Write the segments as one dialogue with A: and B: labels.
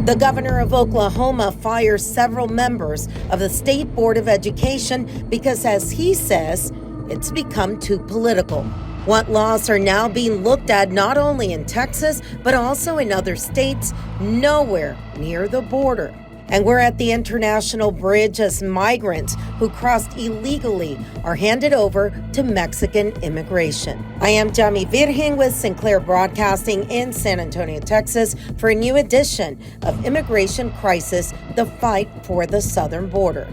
A: The governor of Oklahoma fires several members of the State Board of Education because, as he says, it's become too political. What laws are now being looked at not only in Texas, but also in other states nowhere near the border. And we're at the international bridge as migrants who crossed illegally are handed over to Mexican immigration. I am Yami Virgin with Sinclair Broadcasting in San Antonio, Texas, for a new edition of Immigration Crisis, the Fight for the Southern Border.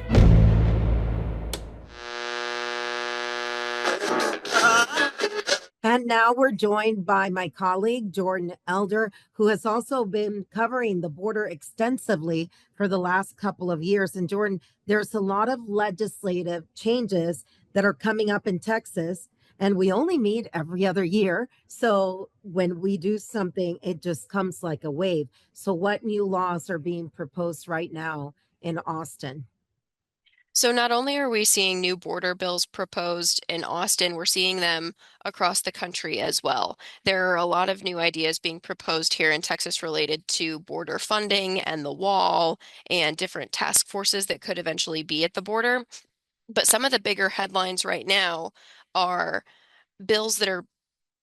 A: And now we're joined by my colleague, Jordan Elder, who has also been covering the border extensively for the last couple of years. And Jordan, there's a lot of legislative changes that are coming up in Texas, and we only meet every other year. So when we do something, it just comes like a wave. So what new laws are being proposed right now in Austin?
B: So not only are we seeing new border bills proposed in Austin, we're seeing them across the country as well. There are a lot of new ideas being proposed here in Texas related to border funding and the wall and different task forces that could eventually be at the border. But some of the bigger headlines right now are bills that are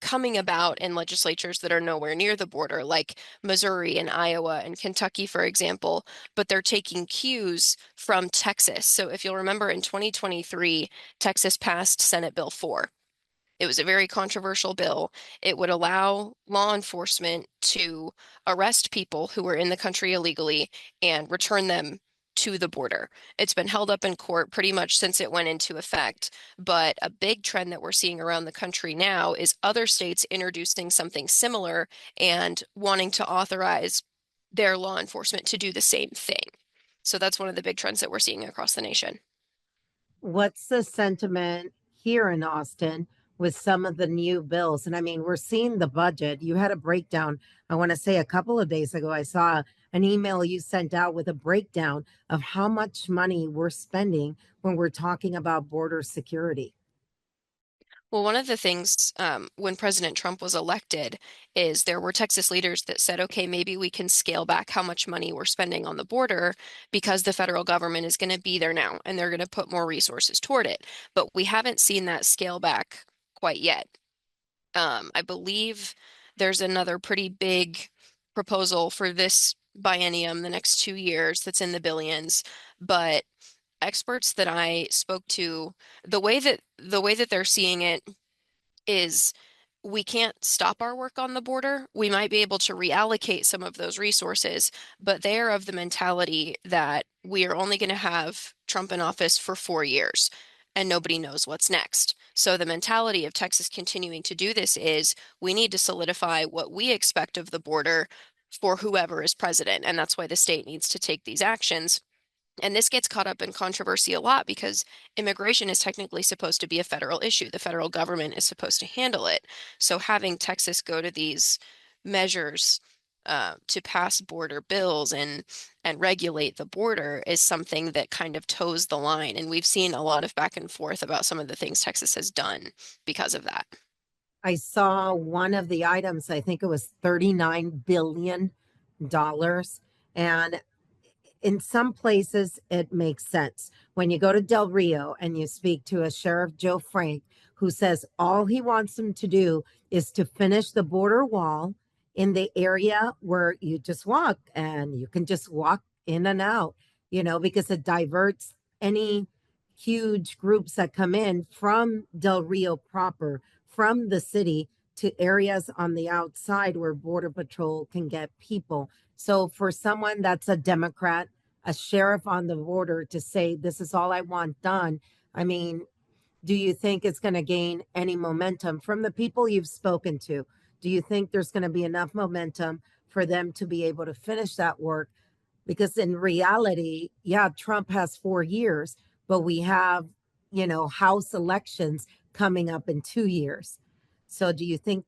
B: coming about in legislatures that are nowhere near the border, like Missouri and Iowa and Kentucky, for example, but they're taking cues from Texas. So if you'll remember in 2023, Texas passed Senate Bill 4. It was a very controversial bill. It would allow law enforcement to arrest people who were in the country illegally and return them to the border. It's been held up in court pretty much since it went into effect. But a big trend that we're seeing around the country now is other states introducing something similar and wanting to authorize their law enforcement to do the same thing. So that's one of the big trends that we're seeing across the nation.
A: What's the sentiment here in Austin with some of the new bills? And I mean, we're seeing the budget. You had a breakdown, I want to say a couple of days ago. I saw an email you sent out with a breakdown of how much money we're spending when we're talking about border security.
B: Well, one of the things when President Trump was elected is there were Texas leaders that said, okay, maybe we can scale back how much money we're spending on the border because the federal government is going to be there now and they're going to put more resources toward it. But we haven't seen that scale back quite yet. I believe there's another pretty big proposal for this biennium, the next 2 years, that's in the billions, but experts that I spoke to, the way that they're seeing it is we can't stop our work on the border. We might be able to reallocate some of those resources, but they are of the mentality that we are only going to have Trump in office for 4 years and nobody knows what's next. So the mentality of Texas continuing to do this is we need to solidify what we expect of the border for whoever is president. And that's why the state needs to take these actions. And this gets caught up in controversy a lot because immigration is technically supposed to be a federal issue. The federal government is supposed to handle it. So having Texas go to these measures to pass border bills and regulate the border is something that kind of toes the line. And we've seen a lot of back and forth about some of the things Texas has done because of that.
A: I saw one of the items, I think it was $39 billion. And in some places, it makes sense. When you go to Del Rio and you speak to a Sheriff Joe Frank, who says all he wants them to do is to finish the border wall in the area where you just walk and you can just walk in and out, because it diverts any huge groups that come in from Del Rio proper, from the city to areas on the outside where Border Patrol can get people. So for someone that's a Democrat, a sheriff on the border to say, this is all I want done, I mean, do you think it's going to gain any momentum from the people you've spoken to? Do you think there's going to be enough momentum for them to be able to finish that work? Because in reality, yeah, Trump has 4 years, but we have, House elections coming up in 2 years. So do you think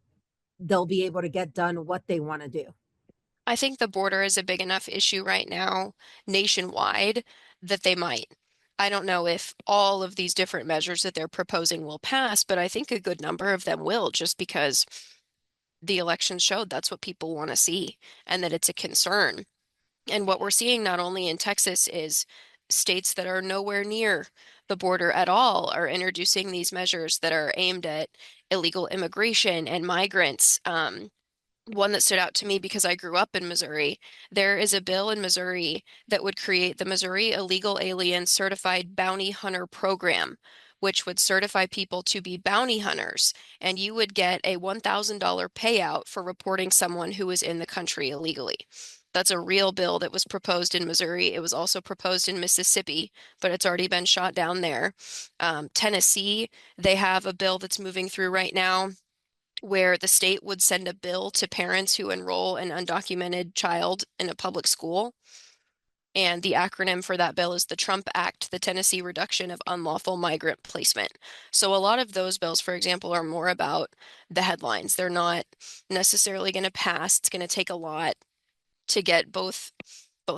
A: they'll be able to get done what they want to do?
B: I think the border is a big enough issue right now nationwide that they might. I don't know if all of these different measures that they're proposing will pass, but I think a good number of them will just because the election showed that's what people want to see and that it's a concern. And what we're seeing not only in Texas is states that are nowhere near the border at all are introducing these measures that are aimed at illegal immigration and migrants. One that stood out to me because I grew up in Missouri, there is a bill in Missouri that would create the Missouri Illegal Alien Certified Bounty Hunter Program, which would certify people to be bounty hunters, and you would get a $1,000 payout for reporting someone who was in the country illegally. That's a real bill that was proposed in Missouri. It was also proposed in Mississippi, but it's already been shot down there. Tennessee, they have a bill that's moving through right now where the state would send a bill to parents who enroll an undocumented child in a public school. And the acronym for that bill is the Trump Act, the Tennessee Reduction of Unlawful Migrant Placement. So a lot of those bills, for example, are more about the headlines. They're not necessarily going to pass. It's going to take a lot to get both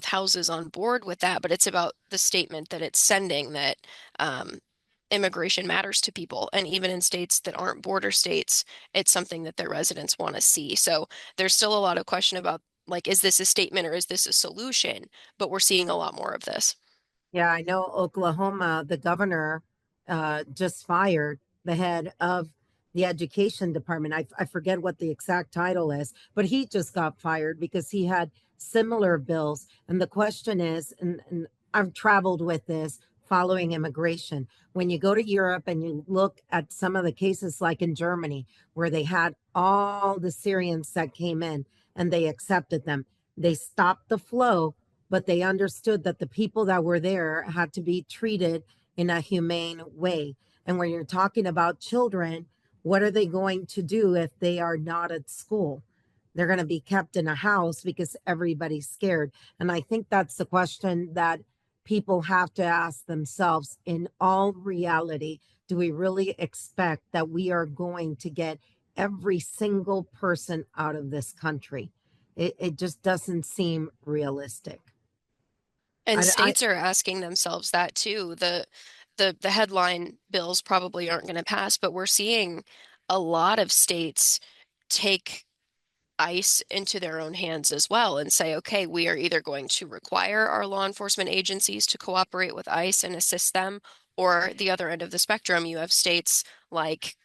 B: houses on board with that, but it's about the statement that it's sending that immigration matters to people. And even in states that aren't border states, it's something that their residents want to see. So there's still a lot of question about like, is this a statement or is this a solution? But we're seeing a lot more of this.
A: Yeah, I know Oklahoma, the governor just fired the head of the education department. I forget what the exact title is, but he just got fired because he had similar bills. And the question is, and I've traveled with this following immigration. When you go to Europe and you look at some of the cases, like in Germany, where they had all the Syrians that came in and they accepted them, they stopped the flow, but they understood that the people that were there had to be treated in a humane way. And when you're talking about children, what are they going to do if they are not at school? They're going to be kept in a house because everybody's scared. And I think that's the question that people have to ask themselves in all reality. Do we really expect that we are going to get every single person out of this country? It just doesn't seem realistic.
B: And
A: I
B: states are asking themselves that too. The headline bills probably aren't going to pass, but we're seeing a lot of states take ICE into their own hands as well and say, okay, we are either going to require our law enforcement agencies to cooperate with ICE and assist them, or the other end of the spectrum, you have states like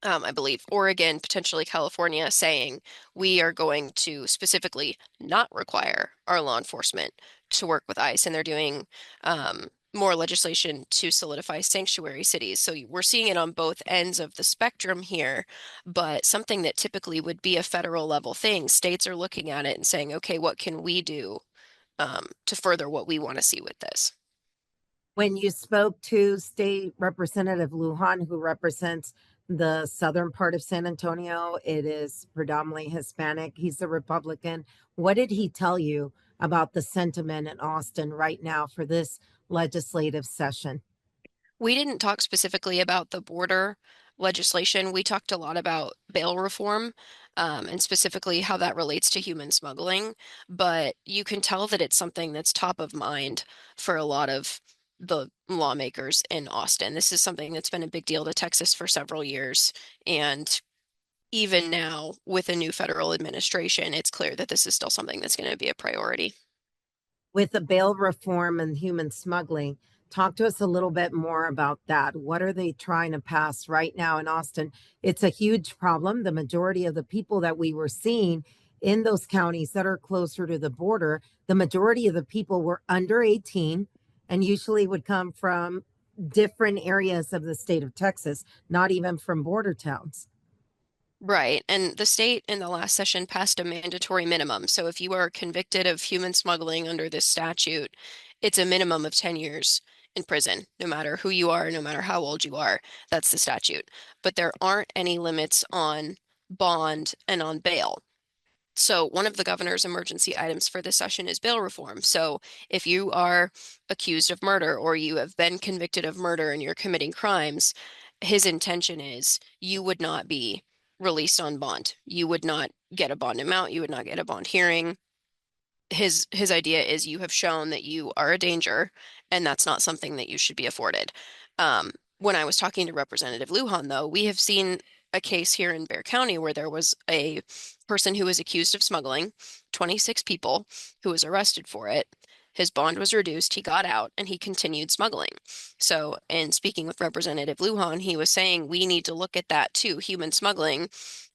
B: I believe Oregon, potentially California, saying we are going to specifically not require our law enforcement to work with ICE, and they're doing more legislation to solidify sanctuary cities. So we're seeing it on both ends of the spectrum here, but something that typically would be a federal level thing, states are looking at it and saying, okay, what can we do to further what we want to see with this?
A: When you spoke to State Representative Lujan, who represents the southern part of San Antonio, it is predominantly Hispanic. He's a Republican. What did he tell you about the sentiment in Austin right now for this legislative session?
B: We didn't talk specifically about the border legislation. We talked a lot about bail reform, and specifically how that relates to human smuggling. But you can tell that it's something that's top of mind for a lot of the lawmakers in Austin. This is something that's been a big deal to Texas for several years. And even now, with a new federal administration, it's clear that this is still something that's going to be a priority.
A: With the bail reform and human smuggling, talk to us a little bit more about that. What are they trying to pass right now in Austin? It's a huge problem. The majority of the people that we were seeing in those counties that are closer to the border, the majority of the people were under 18 and usually would come from different areas of the state of Texas, not even from border towns.
B: Right. And the state in the last session passed a mandatory minimum. So if you are convicted of human smuggling under this statute, it's a minimum of 10 years in prison, no matter who you are, no matter how old you are. That's the statute. But there aren't any limits on bond and on bail. So one of the governor's emergency items for this session is bail reform. So if you are accused of murder or you have been convicted of murder and you're committing crimes, his intention is you would not be released on bond. You would not get a bond amount. You would not get a bond hearing. His idea is you have shown that you are a danger, and that's not something that you should be afforded. When I was talking to Representative Lujan, though, we have seen a case here in Bexar County where there was a person who was accused of smuggling 26 people who was arrested for it. His bond was reduced, he got out, and he continued smuggling. So, in speaking with Representative Lujan, he was saying we need to look at that too. Human smuggling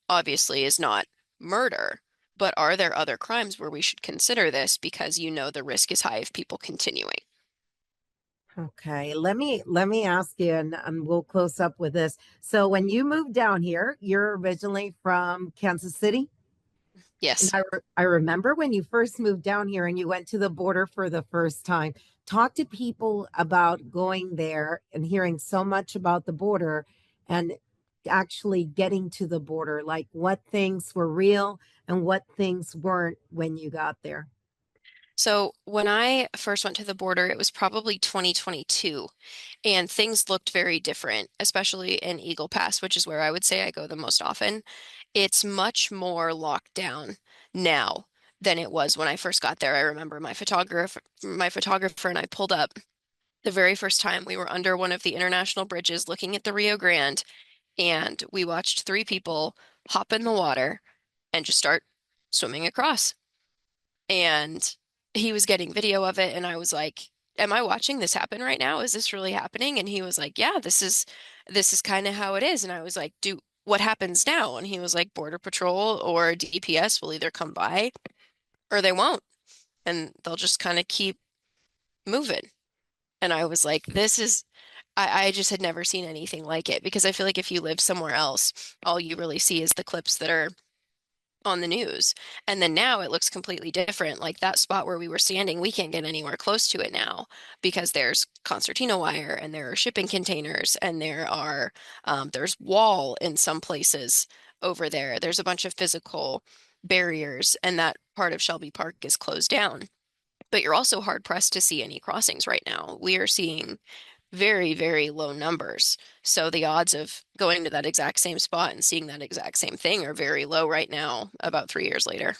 B: obviously is not murder, but are there other crimes where we should consider this because the risk is high of people continuing?
A: Okay, let me ask you, and we'll close up with this. So, when you moved down here, you're originally from Kansas City. And
B: Yes.
A: I remember when you first moved down here and you went to the border for the first time. Talk to people about going there and hearing so much about the border and actually getting to the border, like what things were real and what things weren't when you got there.
B: So when I first went to the border, it was probably 2022, and things looked very different, especially in Eagle Pass, which is where I would say I go the most often. It's much more locked down now than it was when I first got there. I remember my photographer and I pulled up the very first time we were under one of the international bridges looking at the Rio Grande, and we watched three people hop in the water and just start swimming across. And he was getting video of it, and I was like, "Am I watching this happen right now? Is this really happening?" And he was like, "Yeah, this is kind of how it is." And I was like, "Do what happens now?" And he was like, "Border Patrol or DPS will either come by or they won't, and they'll just kind of keep moving." And I was like, "This is." I just had never seen anything like it because I feel like if you live somewhere else, all you really see is the clips that are on the news. And then now it looks completely different. Like that spot where we were standing, we can't get anywhere close to it now because there's concertina wire and there are shipping containers and there's wall in some places over there. There's a bunch of physical barriers, and that part of Shelby Park is closed down. But you're also hard pressed to see any crossings right now. We are seeing very, very low numbers. So the odds of going to that exact same spot and seeing that exact same thing are very low right now, about 3 years later.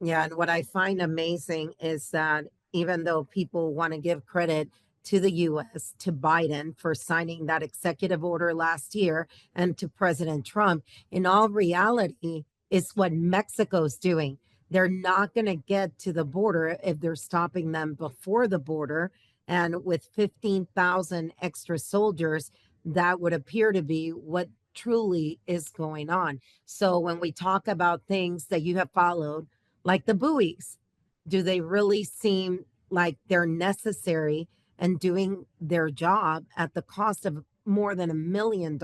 A: Yeah, and what I find amazing is that even though people want to give credit to the US, to Biden for signing that executive order last year, and to President Trump, in all reality, it's what Mexico's doing. They're not going to get to the border if they're stopping them before the border. And with 15,000 extra soldiers, that would appear to be what truly is going on. So when we talk about things that you have followed, like the buoys, do they really seem like they're necessary and doing their job at the cost of more than $1 million?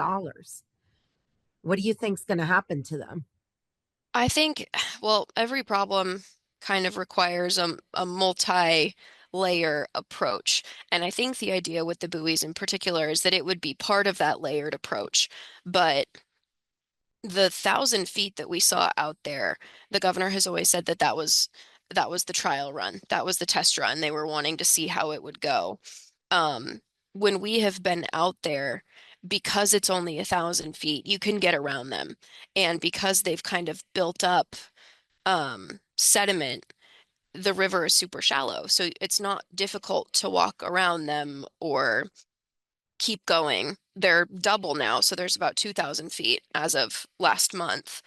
A: What do you think's going to happen to them?
B: I think, well, every problem kind of requires a multi-layer approach. And I think the idea with the buoys in particular is that it would be part of that layered approach. But the 1,000 feet that we saw out there, the governor has always said that that was the trial run. That was the test run. They were wanting to see how it would go. Um, when we have been out there, because it's only 1,000 feet, you can get around them. And because they've kind of built up sediment, the river is super shallow. So it's not difficult to walk around them or keep going. They're double now, so there's about 2,000 feet as of last month.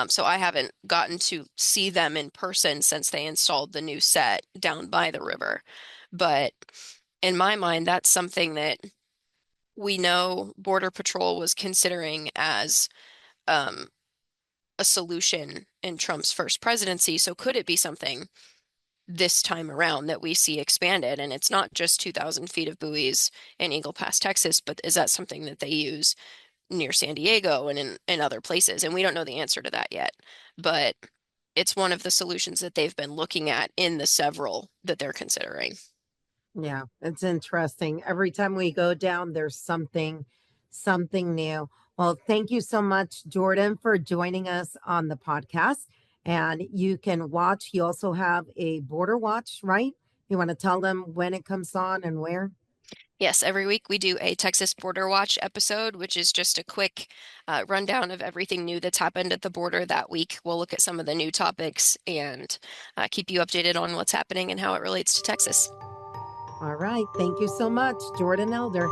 B: So I haven't gotten to see them in person since they installed the new set down by the river. But in my mind, that's something that we know Border Patrol was considering as um, a solution in Trump's first presidency. So could it be something this time around that we see expanded? And it's not just 2,000 feet of buoys in Eagle Pass, Texas, but is that something that they use near San Diego and in other places? And we don't know the answer to that yet, but it's one of the solutions that they've been looking at in the several that they're considering.
A: Yeah, it's interesting. Every time we go down, there's something new. Well, thank you so much, Jordan, for joining us on the podcast. And you can watch, you also have a border watch, right? You want to tell them when it comes on and where?
B: Yes, every week we do a Texas Border Watch episode, which is just a quick rundown of everything new that's happened at the border that week. We'll look at some of the new topics and keep you updated on what's happening and how it relates to Texas.
A: All right. Thank you so much, Jordan Elder.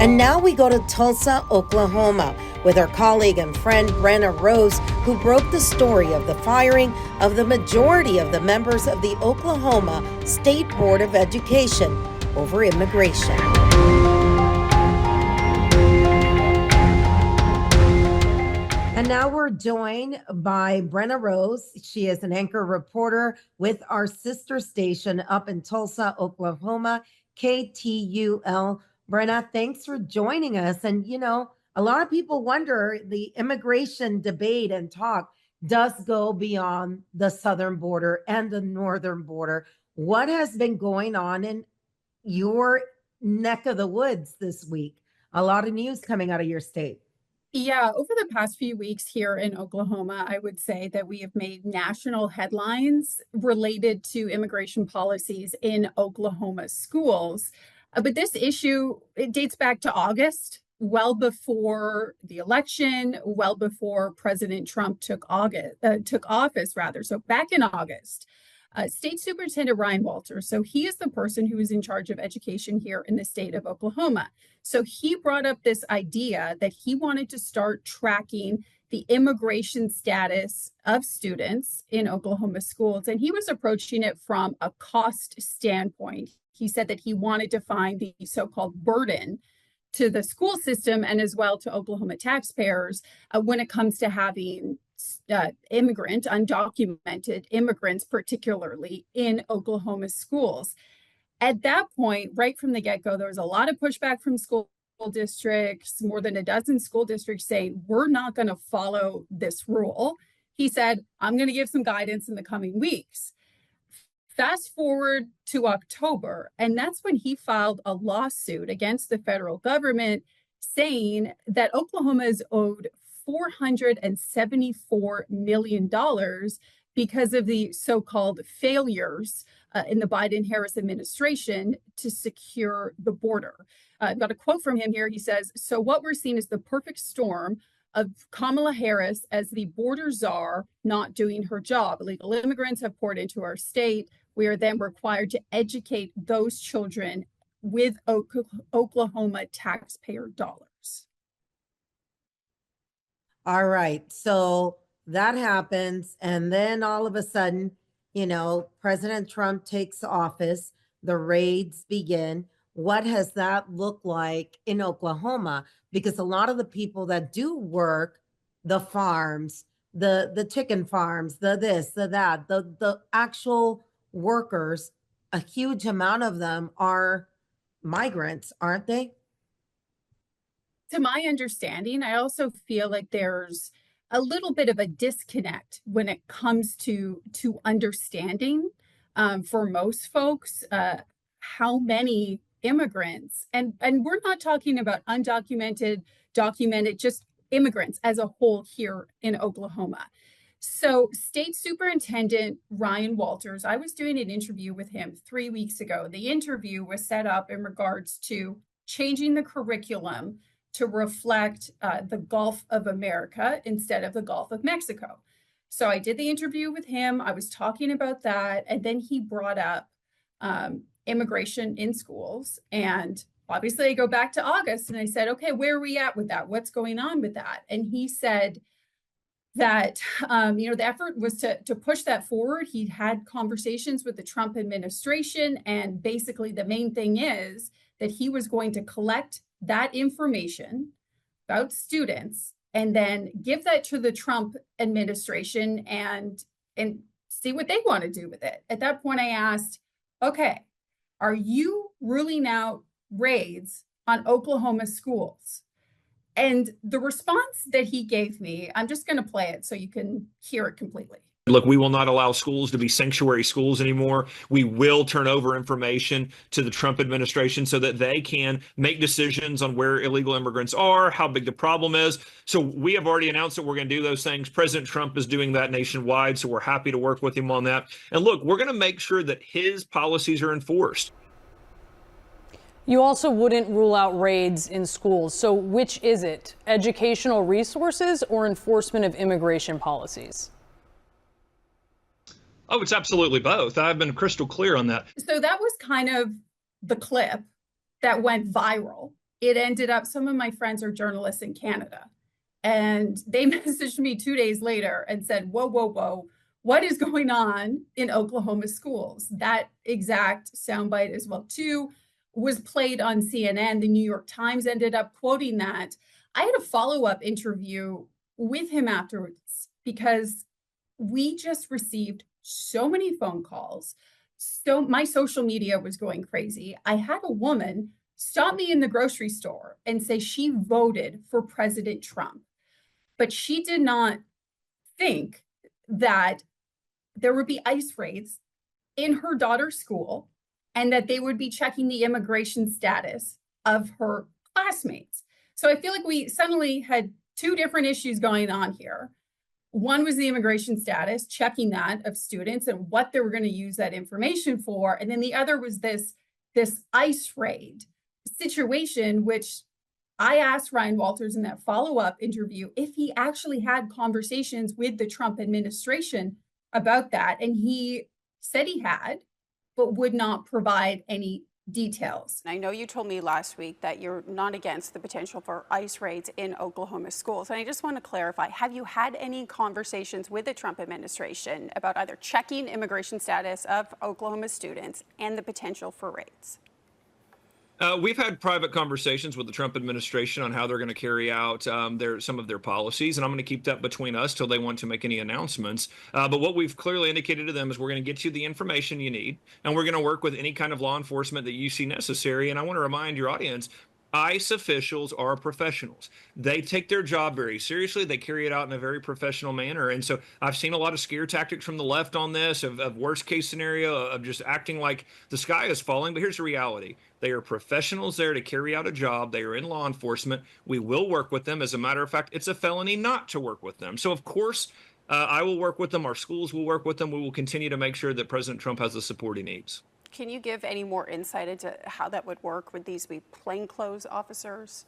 A: And now we go to Tulsa, Oklahoma, with our colleague and friend Brenna Rose, who broke the story of the firing of the majority of the members of the Oklahoma State Board of Education over immigration. And now we're joined by Brenna Rose. She is an anchor reporter with our sister station up in Tulsa, Oklahoma, KTUL. Brenna, thanks for joining us. And, you know, a lot of people wonder, the immigration debate and talk does go beyond the southern border and the northern border. What has been going on in your neck of the woods this week? A lot of news coming out of your state.
C: Yeah, over the past few weeks here in Oklahoma, I would say that we have made national headlines related to immigration policies in Oklahoma schools. But this issue, it dates back to August, well before the election, well before President Trump took office, rather. So back in August, State Superintendent Ryan Walters, so he is the person who is in charge of education here in the state of Oklahoma. So he brought up this idea that he wanted to start tracking the immigration status of students in Oklahoma schools. And he was approaching it from a cost standpoint. He said that he wanted to find the so-called burden to the school system and as well to Oklahoma taxpayers when it comes to having undocumented immigrants, particularly in Oklahoma schools. At that point, right from the get-go, there was a lot of pushback from school districts, more than a dozen school districts saying, we're not going to follow this rule. He said, I'm going to give some guidance in the coming weeks. Fast forward to October, and that's when he filed a lawsuit against the federal government saying that Oklahoma is owed $474 million because of the so-called failures in the Biden-Harris administration to secure the border. I've got a quote from him here. He says, so what we're seeing is the perfect storm of Kamala Harris as the border czar not doing her job. Illegal immigrants have poured into our state. We are then required to educate those children with Oklahoma taxpayer dollars.
A: All right. So that happens. And then all of a sudden, you know, President Trump takes office, the raids begin. What has that looked like in Oklahoma? Because a lot of the people that do work the farms, the chicken farms, the this, the that, the actual workers, a huge amount of them are migrants, aren't they?
C: To my understanding, I also feel like there's a little bit of a disconnect when it comes to understanding for most folks how many immigrants, and we're not talking about undocumented, documented, just immigrants as a whole here in Oklahoma. So State Superintendent Ryan Walters, I was doing an interview with him 3 weeks ago. The interview was set up in regards to changing the curriculum to reflect the Gulf of America instead of the Gulf of Mexico. So I did the interview with him. I was talking about that. And then he brought up immigration in schools. And obviously I go back to August and I said, okay, where are we at with that? What's going on with that? And he said that, the effort was to push that forward. He'd had conversations with the Trump administration. And basically the main thing is that he was going to collect that information about students and then give that to the Trump administration and see what they want to do with it. At that point, I asked, okay, are you ruling out raids on Oklahoma schools? And the response that he gave me, I'm just going to play it so you can hear it completely.
D: Look, we will not allow schools to be sanctuary schools anymore. We will turn over information to the Trump administration so that they can make decisions on where illegal immigrants are, how big the problem is. So we have already announced that we're going to do those things. President Trump is doing that nationwide, so we're happy to work with him on that. And look, we're going to make sure that his policies are enforced.
E: You also wouldn't rule out raids in schools. So which is it? Educational resources or enforcement of immigration policies?
D: Oh, it's absolutely both. I've been crystal clear on that.
C: So that was kind of the clip that went viral it ended up, some of my friends are journalists in Canada, and they messaged me 2 days later and said, whoa, whoa, whoa, what is going on in Oklahoma schools? That exact soundbite as well, too, was played on CNN. The New York Times ended up quoting that. I had a follow-up interview with him afterwards because we just received so many phone calls. So my social media was going crazy. I had a woman stop me in the grocery store and say she voted for President Trump, but she did not think that there would be ICE raids in her daughter's school and that they would be checking the immigration status of her classmates. So I feel like we suddenly had two different issues going on here. One was the immigration status, checking that of students and what they were going to use that information for. And then the other was this ICE raid situation, which I asked Ryan Walters in that follow-up interview if he actually had conversations with the Trump administration about that. And he said he had, but would not provide any details.
F: I know you told me last week that you're not against the potential for ICE raids in Oklahoma schools. And I just want to clarify, have you had any conversations with the Trump administration about either checking immigration status of Oklahoma students and the potential for raids?
D: We've had private conversations with the Trump administration on how they're going to carry out some of their policies, and I'm going to keep that between us till they want to make any announcements. But what we've clearly indicated to them is we're going to get you the information you need, and we're going to work with any kind of law enforcement that you see necessary. And I want to remind your audience, ICE officials are professionals. They take their job very seriously. They carry it out in a very professional manner. And so I've seen a lot of scare tactics from the left on this, of worst case scenario, of just acting like the sky is falling. But here's the reality. They are professionals there to carry out a job. They are in law enforcement. We will work with them. As a matter of fact, it's a felony not to work with them. So, of course, I will work with them. Our schools will work with them. We will continue to make sure that President Trump has the support he needs.
F: Can you give any more insight into how that would work? Would these be plainclothes officers?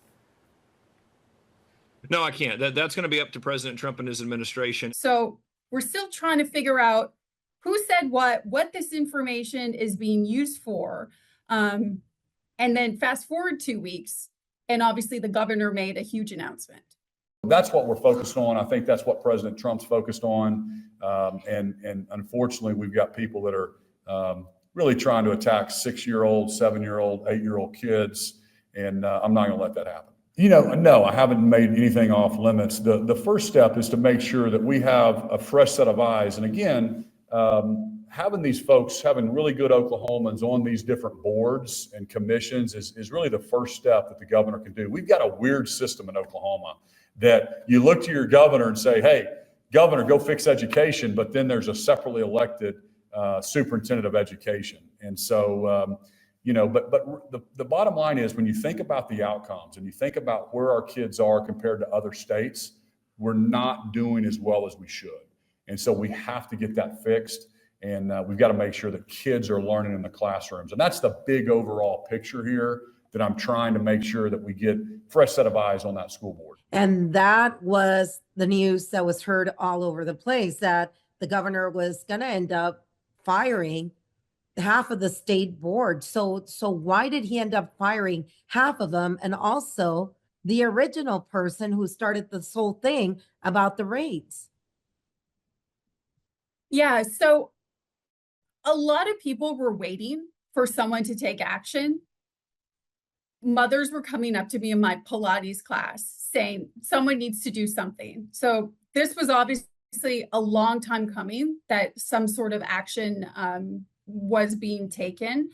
D: No, I can't. That's going to be up to President Trump and his administration.
C: So we're still trying to figure out who said what this information is being used for. And then fast forward 2 weeks, and obviously the governor made a huge announcement.
G: That's what we're focused on. I think that's what President Trump's focused on. And unfortunately, we've got people that are really trying to attack 6-year-old, 7-year-old, 8-year-old kids. And I'm not going to let that happen. No, I haven't made anything off limits. The first step is to make sure that we have a fresh set of eyes. And again, having these folks, having really good Oklahomans on these different boards and commissions is really the first step that the governor can do. We've got a weird system in Oklahoma that you look to your governor and say, hey, governor, go fix education. But then there's a separately elected superintendent of education. And so, but the bottom line is when you think about the outcomes and you think about where our kids are compared to other states, we're not doing as well as we should. And so we have to get that fixed. And we've got to make sure that kids are learning in the classrooms. And that's the big overall picture here that I'm trying to make sure that we get fresh set of eyes on that school board.
A: And that was the news that was heard all over the place, that the governor was going to end up firing half of the state board. So why did he end up firing half of them? And also the original person who started this whole thing about the raids.
C: Yeah, so a lot of people were waiting for someone to take action. Mothers were coming up to me in my Pilates class saying someone needs to do something. So this was obviously a long time coming that some sort of action was being taken.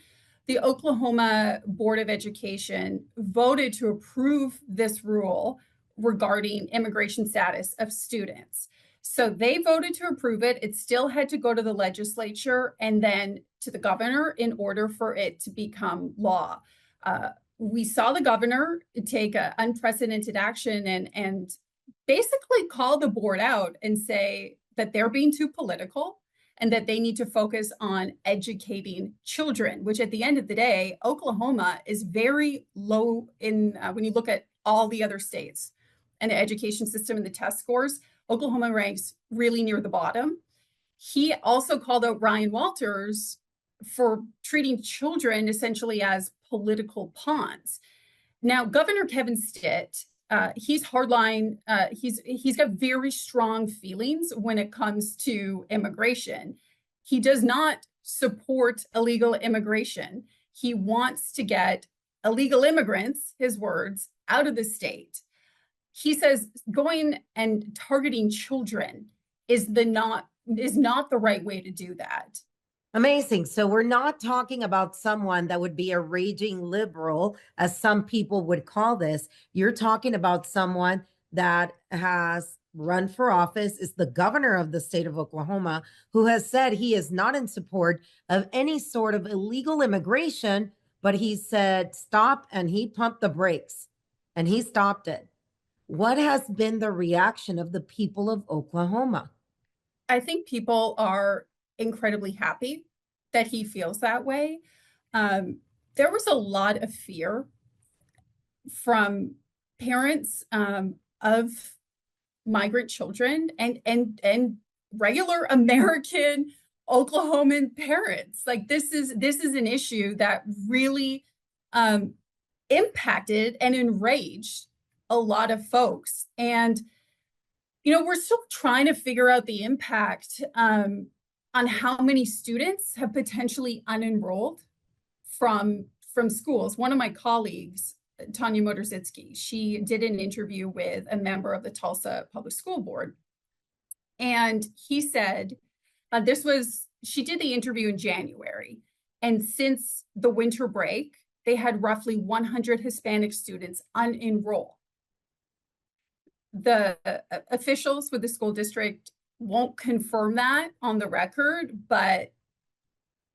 C: The Oklahoma Board of Education voted to approve this rule regarding immigration status of students. So they voted to approve it. It still had to go to the legislature and then to the governor in order for it to become law. We saw the governor take unprecedented action and basically call the board out and say that they're being too political and that they need to focus on educating children, which at the end of the day, Oklahoma is very low in when you look at all the other states and the education system and the test scores. Oklahoma ranks really near the bottom. He also called out Ryan Walters for treating children essentially as political pawns. Now, Governor Kevin Stitt, he's hardline. He's got very strong feelings when it comes to immigration. He does not support illegal immigration. He wants to get illegal immigrants, his words, out of the state. He says going and targeting children is not the right way to do that.
A: Amazing. So we're not talking about someone that would be a raging liberal, as some people would call this. You're talking about someone that has run for office, is the governor of the state of Oklahoma, who has said he is not in support of any sort of illegal immigration, but he said stop, and he pumped the brakes and he stopped it. What has been the reaction of the people of Oklahoma?
C: I think people are incredibly happy that he feels that way. There was a lot of fear from parents of migrant children and regular American Oklahoman parents. Like this is an issue that really impacted and enraged a lot of folks. And we're still trying to figure out the impact on how many students have potentially unenrolled from schools. One of my colleagues, Tanya Motorzitsky, she did an interview with a member of the Tulsa Public School Board. And he said, she did the interview in January. And since the winter break, they had roughly 100 Hispanic students unenroll. The officials with the school district won't confirm that on the record, but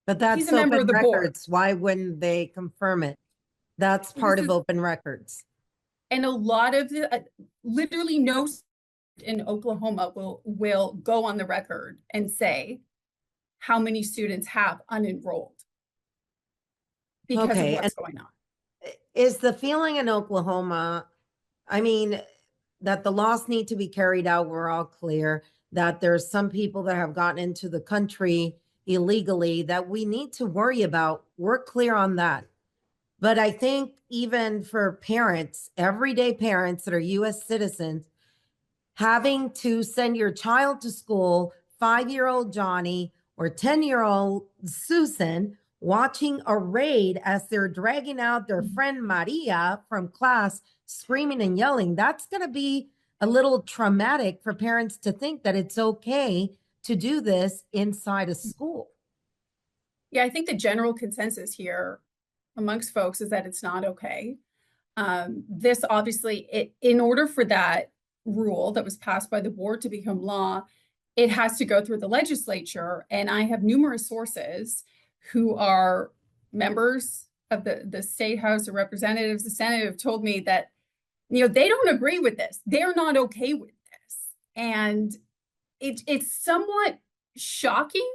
A: that's
C: he's a member
A: open
C: of the
A: records.
C: board.
A: Why wouldn't they confirm it? That's part of open records.
C: And a lot of literally no in Oklahoma will go on the record and say how many students have unenrolled because of what's going on.
A: Is the feeling in Oklahoma, I mean, that the laws need to be carried out, we're all clear, that there's some people that have gotten into the country illegally that we need to worry about. We're clear on that. But I think even for parents, everyday parents that are U.S. citizens, having to send your child to school, 5-year-old Johnny or 10-year-old Susan, watching a raid as they're dragging out their friend Maria from class, screaming and yelling, that's going to be a little traumatic for parents to think that it's okay to do this inside a school.
C: Yeah, I think the general consensus here amongst folks is that it's not okay. This obviously, in order for that rule that was passed by the board to become law, it has to go through the legislature. And I have numerous sources who are members of the state house of representatives, the Senate, have told me that, they don't agree with this. They're not okay with this. And it's somewhat shocking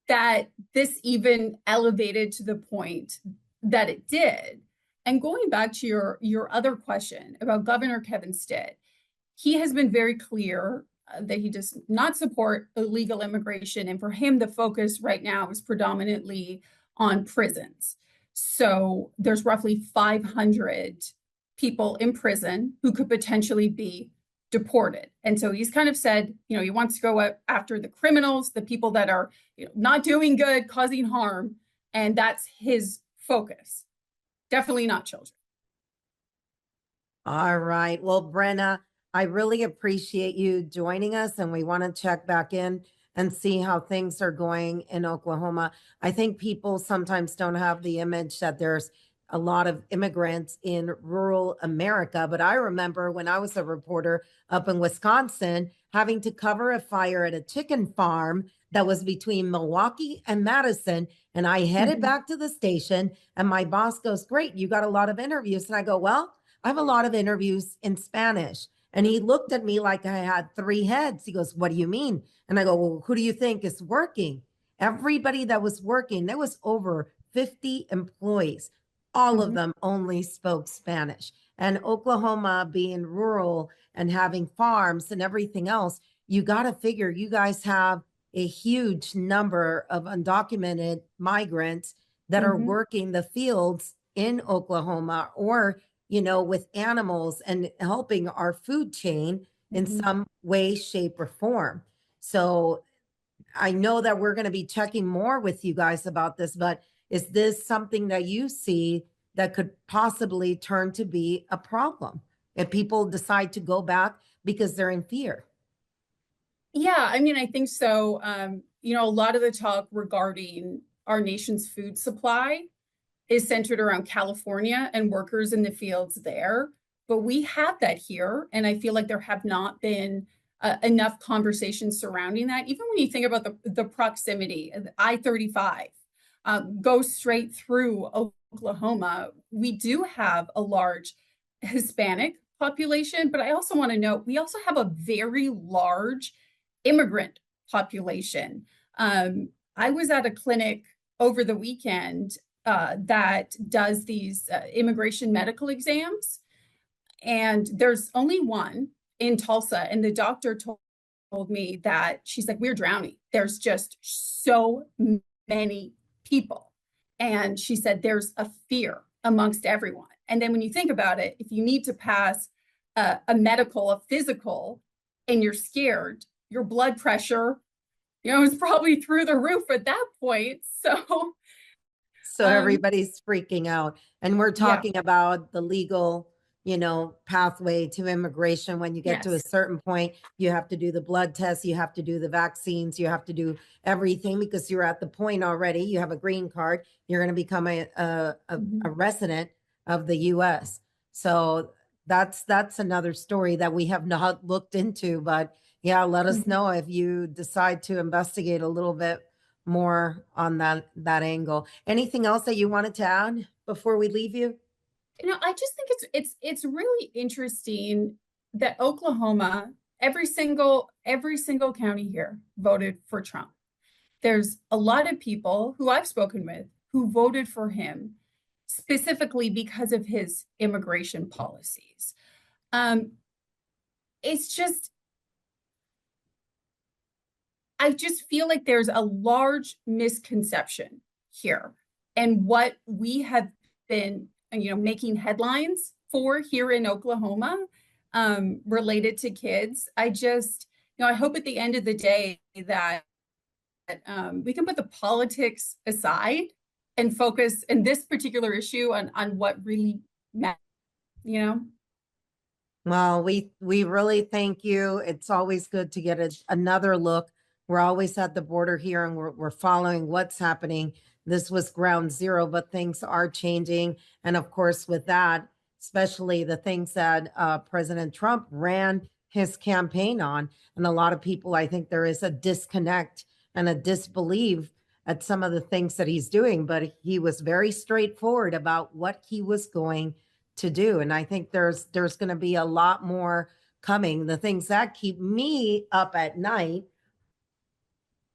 C: that this even elevated to the point that it did. And going back to your other question about Governor Kevin Stitt, he has been very clear that he does not support illegal immigration. And for him, the focus right now is predominantly on prisons. So there's roughly 500 people in prison who could potentially be deported. And so he's kind of said, he wants to go after the criminals, the people that are not doing good, causing harm. And that's his focus. Definitely not children.
A: All right. Well, Brenna, I really appreciate you joining us, and we want to check back in and see how things are going in Oklahoma. I think people sometimes don't have the image that there's a lot of immigrants in rural America, but I remember when I was a reporter up in Wisconsin having to cover a fire at a chicken farm that was between Milwaukee and Madison, and I headed back to the station, and my boss goes, "Great, you got a lot of interviews." And I go, "Well, I have a lot of interviews in Spanish." And he looked at me like I had 3 heads. He goes, "What do you mean?" And I go, "Well, who do you think is working?" Everybody that was working, there was over 50 employees. All of them only spoke Spanish. And Oklahoma being rural and having farms and everything else, you got to figure you guys have a huge number of undocumented migrants that are working the fields in Oklahoma or with animals and helping our food chain in some way, shape, or form. So I know that we're going to be checking more with you guys about this, but is this something that you see that could possibly turn to be a problem if people decide to go back because they're in fear?
C: Yeah, I mean, I think so. A lot of the talk regarding our nation's food supply is centered around California and workers in the fields there. But we have that here. And I feel like there have not been enough conversations surrounding that. Even when you think about the proximity, I-35 goes straight through Oklahoma. We do have a large Hispanic population, but I also want to note, we also have a very large immigrant population. I was at a clinic over the weekend that does these immigration medical exams. And there's only one in Tulsa. And the doctor told me that she's like, we're drowning. There's just so many people. And she said, there's a fear amongst everyone. And then when you think about it, if you need to pass a physical, and you're scared, your blood pressure, is probably through the roof at that point.
A: So everybody's freaking out. And we're talking about the legal, pathway to immigration. When you get to a certain point, you have to do the blood test, you have to do the vaccines, you have to do everything because you're at the point already. You have a green card. You're going to become a resident of the U.S. So that's another story that we have not looked into. But yeah, let us know if you decide to investigate a little bit more on that angle. Anything else that you wanted to add before we leave you?
C: I just think it's really interesting that Oklahoma, every single county here voted for Trump. There's a lot of people who I've spoken with who voted for him specifically because of his immigration policies. I just feel like there's a large misconception here. And what we have been, making headlines for here in Oklahoma related to kids. I just, I hope at the end of the day that we can put the politics aside and focus in this particular issue on what really matters,
A: Well, we really thank you. It's always good to get another look. We're always at the border here and we're following what's happening. This was ground zero, but things are changing. And of course, with that, especially the things that President Trump ran his campaign on. And a lot of people, I think there is a disconnect and a disbelief at some of the things that he's doing, but he was very straightforward about what he was going to do. And I think there's going to be a lot more coming. The things that keep me up at night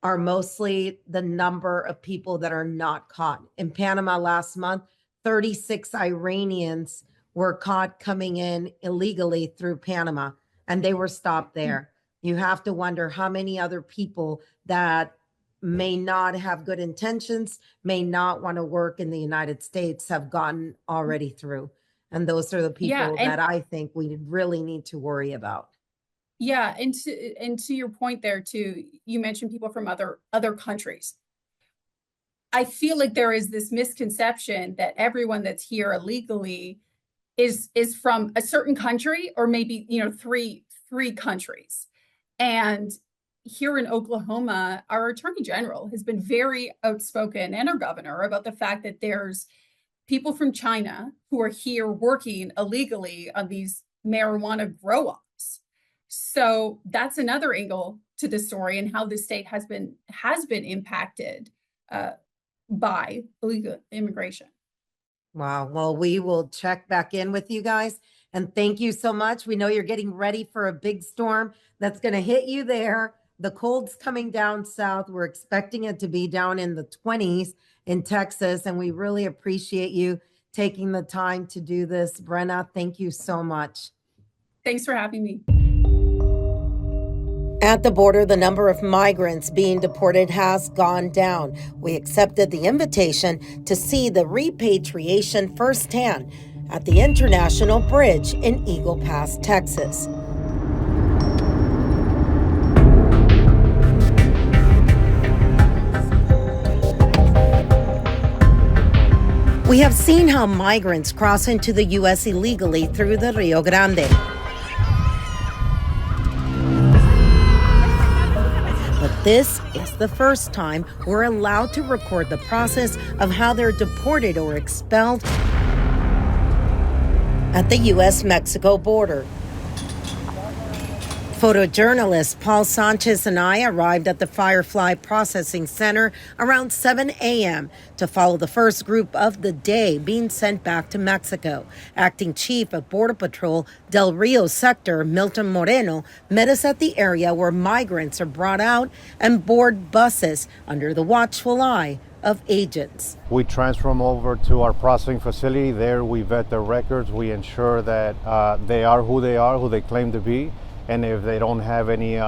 A: are mostly the number of people that are not caught. In Panama last month, 36 Iranians were caught coming in illegally through Panama, and they were stopped there. You have to wonder how many other people that may not have good intentions, may not want to work in the United States have gotten already through. And those are the people that I think we really need to worry about.
C: Yeah, and to your point there too, you mentioned people from other countries. I feel like there is this misconception that everyone that's here illegally is from a certain country or maybe three countries. And here in Oklahoma, our Attorney General has been very outspoken, and our governor, about the fact that there's people from China who are here working illegally on these marijuana grow-ups. So that's another angle to the story and how the state has been impacted by illegal immigration.
A: Wow. Well, we will check back in with you guys. And thank you so much. We know you're getting ready for a big storm that's going to hit you there. The cold's coming down south. We're expecting it to be down in the 20s in Texas. And we really appreciate you taking the time to do this. Brenna, thank you so much.
C: Thanks for having me.
A: At the border, the number of migrants being deported has gone down. We accepted the invitation to see the repatriation firsthand. at the International Bridge in Eagle Pass, Texas. We have seen how migrants cross into the U.S. illegally through the Rio Grande. But this is the first time we're allowed to record the process of how they're deported or expelled at the U.S.-Mexico border. Photojournalist Paul Sanchez and I arrived at the Firefly Processing Center around 7 a.m. to follow the first group of the day being sent back to Mexico. Acting Chief of Border Patrol Del Rio Sector, Milton Moreno, met us at the area where migrants are brought out and board buses under the watchful eye of agents.
H: We transfer them over to our processing facility. There we vet their records. We ensure that they are, who they claim to be. And if they don't have any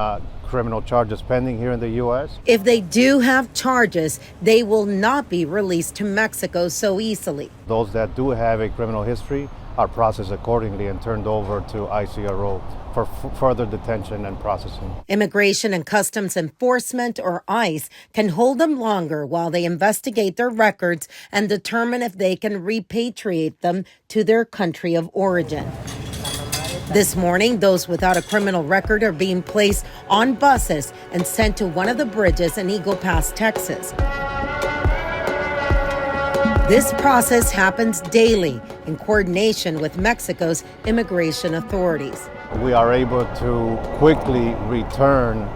H: criminal charges pending here in the U.S.
A: If they do have charges, they will not be released to Mexico so easily.
H: Those that do have a criminal history are processed accordingly and turned over to ICRO for further detention and processing.
A: Immigration and Customs Enforcement, or ICE, can hold them longer while they investigate their records and determine if they can repatriate them to their country of origin. This morning, those without a criminal record are being placed on buses and sent to one of the bridges in Eagle Pass, Texas. This process happens daily in coordination with Mexico's immigration authorities.
H: We are able to quickly return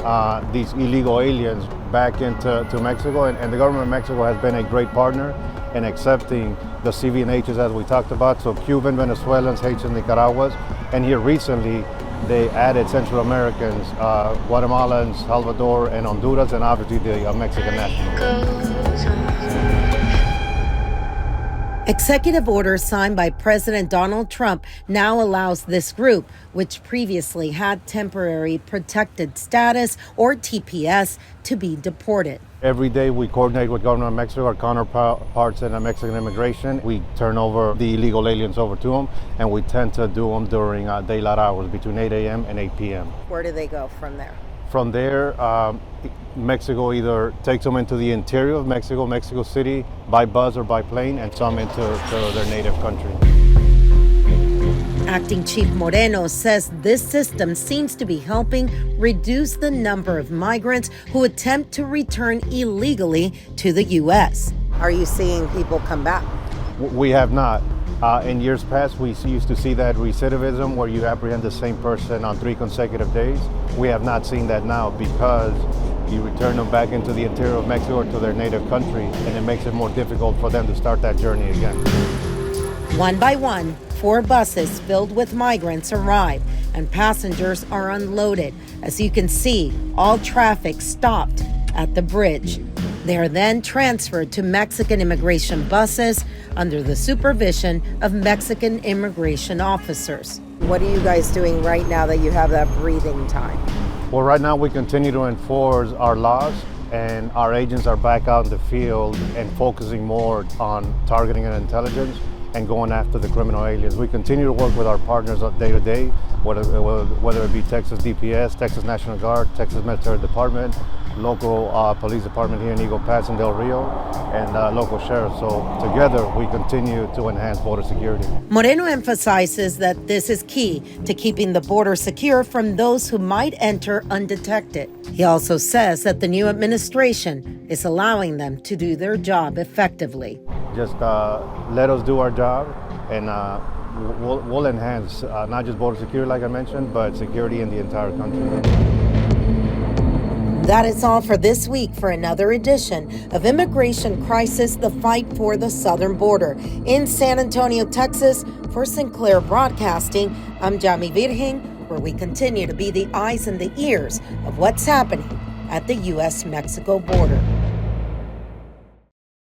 H: these illegal aliens back into Mexico, and the government of Mexico has been a great partner in accepting the CVNHs as we talked about, so Cuban, Venezuelans, Haitians, Nicaraguas, and here recently they added Central Americans, Guatemalans, Salvador, and Honduras, and obviously the Mexican nationals.
A: Executive order signed by President Donald Trump now allows this group, which previously had temporary protected status or TPS, to be deported.
H: Every day we coordinate with government of Mexico, our counterparts in Mexican immigration. We turn over the illegal aliens over to them, and we tend to do them during daylight hours between 8 a.m. and 8 p.m.
A: Where do they go from there?
H: From there, Mexico either takes them into the interior of Mexico, Mexico City, by bus or by plane, and some into their native country.
A: Acting Chief Moreno says this system seems to be helping reduce the number of migrants who attempt to return illegally to the U.S. Are you seeing people come back?
H: We have not. In years past, we used to see that recidivism where you apprehend the same person on 3 consecutive days. We have not seen that now because you return them back into the interior of Mexico or to their native country, and it makes it more difficult for them to start that journey again.
A: One by one, 4 buses filled with migrants arrive and passengers are unloaded. As you can see, all traffic stopped at the bridge. They are then transferred to Mexican immigration buses under the supervision of Mexican immigration officers. What are you guys doing right now that you have that breathing time?
H: Well, right now we continue to enforce our laws, and our agents are back out in the field and focusing more on targeting and intelligence and going after the criminal aliens. We continue to work with our partners day to day, whether it be Texas DPS, Texas National Guard, Texas Military Department, local police department here in Eagle Pass and Del Rio, and local sheriffs. So together we continue to enhance border security.
A: Moreno emphasizes that this is key to keeping the border secure from those who might enter undetected. He also says that the new administration is allowing them to do their job effectively.
H: Just let us do our job, and we'll enhance not just border security like I mentioned, but security in the entire country.
A: That is all for this week for another edition of Immigration Crisis, the Fight for the Southern Border. In San Antonio, Texas, for Sinclair Broadcasting, I'm Yami Virgin, where we continue to be the eyes and the ears of what's happening at the U.S.-Mexico border.